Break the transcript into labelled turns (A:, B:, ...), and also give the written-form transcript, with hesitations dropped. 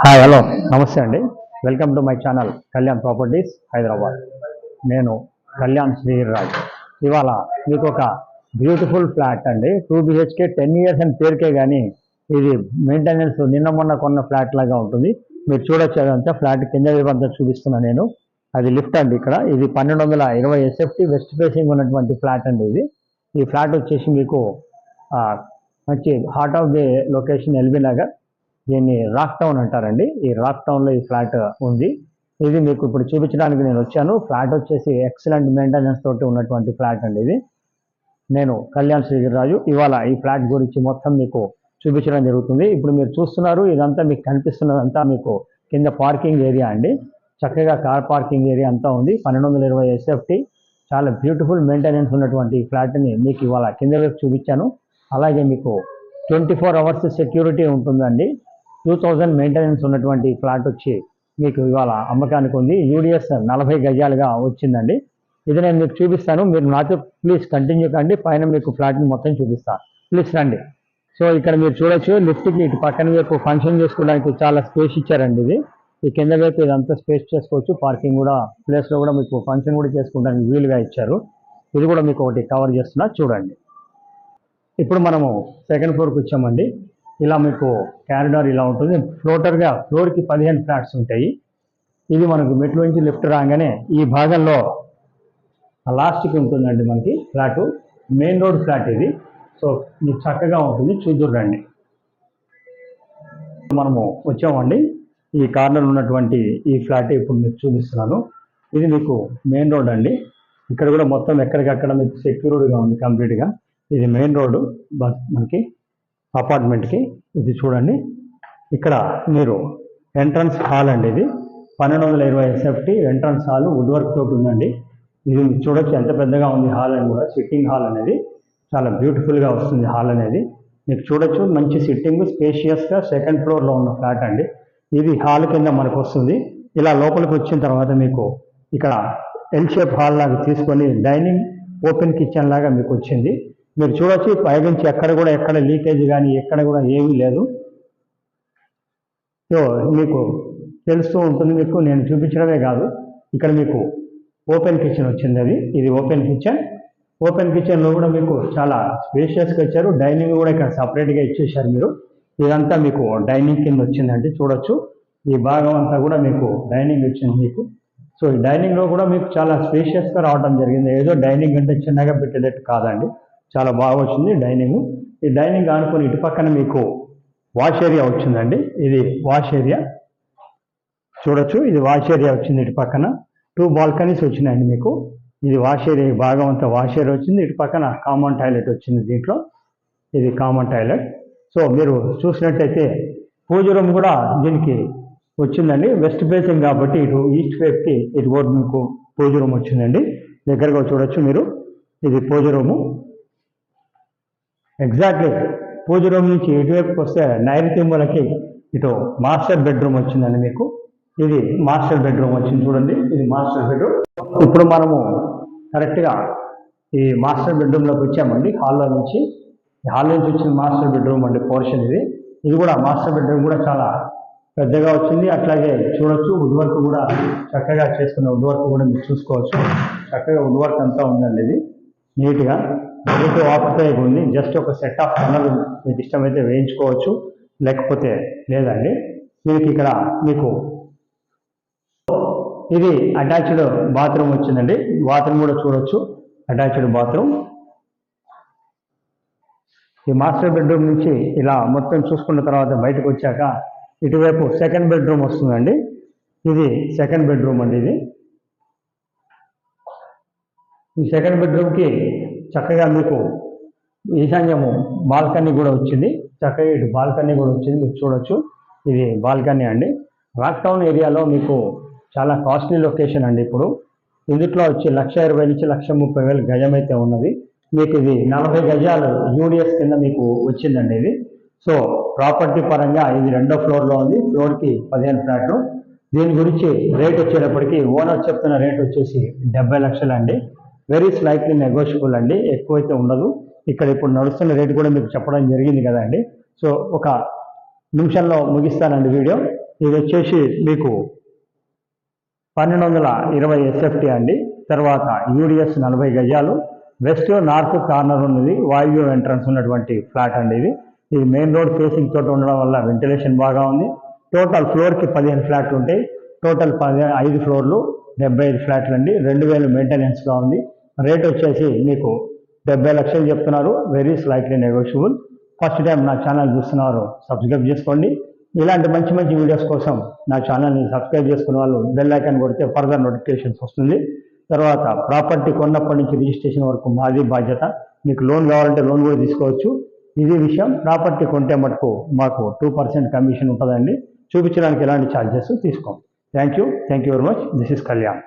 A: Hi hello నమస్తే అండి. Welcome to my channel Kalyan properties Hyderabad. నేను కళ్యాణ్ శ్రీరాజ్. ఇవాళ మీకు ఒక బ్యూటిఫుల్ ఫ్లాట్ అండి, 2 BHK 10 years అని పేరుకే కానీ ఇది మెయింటెనెన్స్ నిన్న మొన్న కొన్న ఫ్లాట్ లాగా ఉంటుంది. మీరు చూడొచ్చు, అదంతా ఫ్లాట్ కింద అంతా చూపిస్తున్నాను నేను. అది లిఫ్ట్ అండి. ఇక్కడ ఇది 1220 SFT వెస్ట్ ఫేసింగ్ ఉన్నటువంటి ఫ్లాట్ అండి. ఈ ఫ్లాట్ వచ్చేసి మీకు మంచి heart of the location LB Nagar, దీన్ని రాక్ టౌన్ అంటారండి. ఈ రాక్ టౌన్లో ఈ ఫ్లాట్ ఉంది. ఇది మీకు ఇప్పుడు చూపించడానికి నేను వచ్చాను. ఫ్లాట్ వచ్చేసి ఎక్సలెంట్ మెయింటెనెన్స్ తోటి ఉన్నటువంటి ఫ్లాట్ అండి. ఇది నేను కళ్యాణ్ శ్రీరాజు. ఇవాళ ఈ ఫ్లాట్ గురించి మొత్తం మీకు చూపించడం జరుగుతుంది. ఇప్పుడు మీరు చూస్తున్నారు, ఇదంతా మీకు కనిపిస్తున్నదంతా మీకు కింద పార్కింగ్ ఏరియా అండి. చక్కగా కార్ పార్కింగ్ ఏరియా అంతా ఉంది. 1220 SFT చాలా బ్యూటిఫుల్ మెయింటెనెన్స్ ఉన్నటువంటి ఫ్లాట్ని మీకు ఇవాళ కింద వైపు చూపించాను. అలాగే మీకు 24 hours సెక్యూరిటీ ఉంటుందండి. 2000 మెయింటెనెన్స్ ఉన్నటువంటి ఫ్లాట్ వచ్చి మీకు ఇవాళ అమ్మకానికి ఉంది. UDS 40 గజాలుగా వచ్చిందండి. ఇది నేను మీకు చూపిస్తాను. మీరు నాతో ప్లీజ్ కంటిన్యూ కండి. పైన మీకు ఫ్లాట్ని మొత్తం చూపిస్తాను. ప్లీజ్ రండి. సో ఇక్కడ మీరు చూడొచ్చు, లిఫ్ట్కి ఇటు పక్కన వైపు ఫంక్షన్ చేసుకోవడానికి చాలా స్పేస్ ఇచ్చారండి. ఇది ఈ కింద వైపు ఇదంతా స్పేస్ చేసుకోవచ్చు. పార్కింగ్ కూడా ప్లేస్లో కూడా మీకు ఫంక్షన్ కూడా చేసుకోవడానికి వీలుగా ఇచ్చారు. ఇది కూడా మీకు ఒకటి కవర్ చేస్తున్నా చూడండి. ఇప్పుడు మనము సెకండ్ ఫ్లోర్కి వచ్చామండి. ఇలా మీకు క్యారిడార్ ఇలా ఉంటుంది. ఫ్లోర్కి 15 ఫ్లాట్స్ ఉంటాయి. ఇది మనకు మెట్ల నుంచి లిఫ్ట్ రాగానే ఈ భాగంలో లాస్ట్కి ఉంటుందండి మనకి ఫ్లాటు. మెయిన్ రోడ్ ఫ్లాట్ ఇది. సో మీకు చక్కగా ఉంటుంది, చూద్దురు రండి. మనము వచ్చామండి. ఈ కార్నర్ ఉన్నటువంటి ఈ ఫ్లాట్ ఇప్పుడు మీకు చూపిస్తున్నాను. ఇది మీకు మెయిన్ రోడ్ అండి. ఇక్కడ కూడా మొత్తం ఎక్కడికక్కడ మీకు సెక్యూర్డ్గా ఉంది కంప్లీట్గా. ఇది మెయిన్ రోడ్డు మనకి అపార్ట్మెంట్కి. ఇది చూడండి, ఇక్కడ మీరు ఎంట్రన్స్ హాల్ అండి. ఇది 1220 SFT entrance hall wood work తోటి ఉందండి. ఇది చూడొచ్చు ఎంత పెద్దగా ఉంది హాల్ అని కూడా. సిట్టింగ్ హాల్ అనేది చాలా బ్యూటిఫుల్గా వస్తుంది. హాల్ అనేది మీకు చూడొచ్చు, మంచి సిట్టింగ్ స్పేషియస్గా సెకండ్ ఫ్లోర్లో ఉన్న ఫ్లాట్ అండి. ఇది హాల్ కింద మనకు వస్తుంది. ఇలా లోపలికి వచ్చిన తర్వాత మీకు ఇక్కడ ఎల్ షేప్ హాల్ లాగా తీసుకొని డైనింగ్ ఓపెన్ కిచెన్ లాగా మీకు వచ్చింది. మీరు చూడొచ్చు, పైనుంచి ఎక్కడ లీకేజ్ కానీ ఎక్కడ కూడా ఏమీ లేదు. సో మీకు తెలుస్తూ ఉంటుంది. మీకు నేను చూపించడమే కాదు, ఇక్కడ మీకు ఓపెన్ కిచెన్ వచ్చింది. ఇది ఓపెన్ కిచెన్. ఓపెన్ కిచెన్లో కూడా మీకు చాలా స్పేషియస్గా ఇచ్చారు. డైనింగ్ కూడా ఇక్కడ సపరేట్గా ఇచ్చేసారు మీరు. ఇదంతా మీకు డైనింగ్ కింద వచ్చిందండి. చూడొచ్చు, ఈ భాగం అంతా కూడా మీకు డైనింగ్ వచ్చింది మీకు. సో ఈ డైనింగ్లో కూడా మీకు చాలా స్పేషియస్గా రావడం జరిగింది. ఏదో డైనింగ్ అంటే చిన్నగా పెట్టేటట్టు కాదండి, చాలా బాగా వచ్చింది డైనింగ్. ఈ డైనింగ్ ఆనుకొని ఇటు పక్కన మీకు వాష్ ఏరియా వచ్చిందండి. ఇది వాష్ ఏరియా చూడొచ్చు. ఇది వాష్ ఏరియా వచ్చింది. ఇటు పక్కన 2 బాల్కనీస్ వచ్చినాయండి మీకు. ఇది వాష్ ఏరియా భాగం అంతా వాష్ ఏరియా వచ్చింది. ఇటు పక్కన కామన్ టాయిలెట్ వచ్చింది దీంట్లో. ఇది కామన్ టాయిలెట్. సో మీరు చూసినట్టయితే పూజ రూమ్ కూడా దీనికి వచ్చిందండి. వెస్ట్ ఫేసింగ్ కాబట్టి ఇటు ఈస్ట్ వైపుకి ఇటు కూడా మీకు పూజ రూమ్ వచ్చిందండి. దగ్గరగా చూడొచ్చు మీరు. ఇది పూజ రూము. ఎగ్జాక్ట్లీ పూజ రూమ్ నుంచి ఇటువైపుకి వస్తే నైరుతి మూలకి ఇటు మాస్టర్ బెడ్రూమ్ వచ్చిందండి మీకు. ఇది మాస్టర్ బెడ్రూమ్ వచ్చింది చూడండి. ఇది మాస్టర్ బెడ్రూమ్. ఇప్పుడు మనము కరెక్ట్గా ఈ మాస్టర్ బెడ్రూమ్లోకి వచ్చామండి. హాల్లో నుంచి వచ్చిన మాస్టర్ బెడ్రూమ్ అండి పోర్షన్ ఇది. ఇది కూడా మాస్టర్ బెడ్రూమ్ కూడా చాలా పెద్దగా వచ్చింది. అట్లాగే చూడొచ్చు, వుడ్ వర్క్ కూడా చక్కగా చేసుకున్న వుడ్ వర్క్ కూడా మీరు చూసుకోవచ్చు. చక్కగా వుడ్ వర్క్ అంతా ఉందండి. ఇది నీట్గా ఆకుపై ఉంది. జస్ట్ ఒక సెట్ ఆఫ్ కలర్ మీకు ఇష్టమైతే వేయించుకోవచ్చు, లేకపోతే లేదండి. మీకు ఇక్కడ మీకు ఇది అటాచ్డ్ బాత్రూమ్ వచ్చిందండి. బాత్రూమ్ కూడా చూడొచ్చు, అటాచ్డ్ బాత్రూమ్. ఈ మాస్టర్ బెడ్రూమ్ నుంచి ఇలా మొత్తం చూసుకున్న తర్వాత బయటకు వచ్చాక ఇటువైపు సెకండ్ బెడ్రూమ్ వస్తుందండి. ఇది సెకండ్ బెడ్రూమ్ అండి. ఇది ఈ సెకండ్ బెడ్రూమ్కి చక్కగా మీకు ఈశాన్యము బాల్కనీ కూడా వచ్చింది. చక్కగా ఇటు బాల్కనీ కూడా వచ్చింది, మీరు చూడొచ్చు. ఇది బాల్కనీ అండి. రాక్ టౌన్ ఏరియాలో మీకు చాలా కాస్ట్లీ లొకేషన్ అండి. ఇప్పుడు ఇందులో వచ్చి 1,20,000 నుంచి 1,30,000 గజం అయితే ఉన్నది. మీకు ఇది 40 గజాలు UDS కింద మీకు వచ్చిందండి ఇది. సో ప్రాపర్టీ పరంగా ఇది 2వ ఫ్లోర్లో ఉంది. ఫ్లోర్కి 15 ఫ్లాట్లు. దీని గురించి రేట్ వచ్చేటప్పటికి ఓనర్ చెప్తున్న రేట్ వచ్చేసి 70 లక్షలు అండి. వెరీ స్లైట్లీ నెగోషియబుల్ అండి, ఎక్కువైతే ఉండదు. ఇక్కడ ఇప్పుడు నడుస్తున్న రేటు కూడా మీకు చెప్పడం జరిగింది కదండి. సో ఒక నిమిషంలో ముగిస్తానండి వీడియో. ఇది వచ్చేసి మీకు 1220 SFT అండి. తర్వాత యూడిఎస్ 40 గజాలు, వెస్ట్ నార్త్ కార్నర్ ఉన్నది, వాయు ఎంట్రన్స్ ఉన్నటువంటి ఫ్లాట్ అండి. ఇది మెయిన్ రోడ్ ఫేసింగ్ తోటి ఉండడం వల్ల వెంటిలేషన్ బాగా ఉంది. టోటల్ ఫ్లోర్కి 15 ఫ్లాట్లు ఉంటాయి. టోటల్ 5 ఫ్లోర్లు 75 ఫ్లాట్లు అండి. 2000 మెయింటెనెన్స్గా ఉంది. రేట్ వచ్చేసి మీకు 70 లక్షలు చెప్తున్నారు. Very slightly negotiable. First time నా ఛానల్ చూస్తున్నారు, సబ్స్క్రైబ్ చేసుకోండి. ఇలాంటి మంచి మంచి వీడియోస్ కోసం నా ఛానల్ని సబ్స్క్రైబ్ చేసుకున్న వాళ్ళు బెల్ ఐకాన్ కొడితే ఫర్దర్ నోటిఫికేషన్స్ వస్తుంది. తర్వాత ప్రాపర్టీ కొన్నప్పటి నుంచి రిజిస్ట్రేషన్ వరకు మాది బాధ్యత. మీకు లోన్ కావాలంటే లోన్ కూడా తీసుకోవచ్చు. ఇది విషయం. ప్రాపర్టీ కొంటే మటుకు మాకు 2% కమిషన్ ఉంటుందండి. చూపించడానికి ఎలాంటి ఛార్జెస్ తీసుకోం. Thank you very much. This is Kalyan.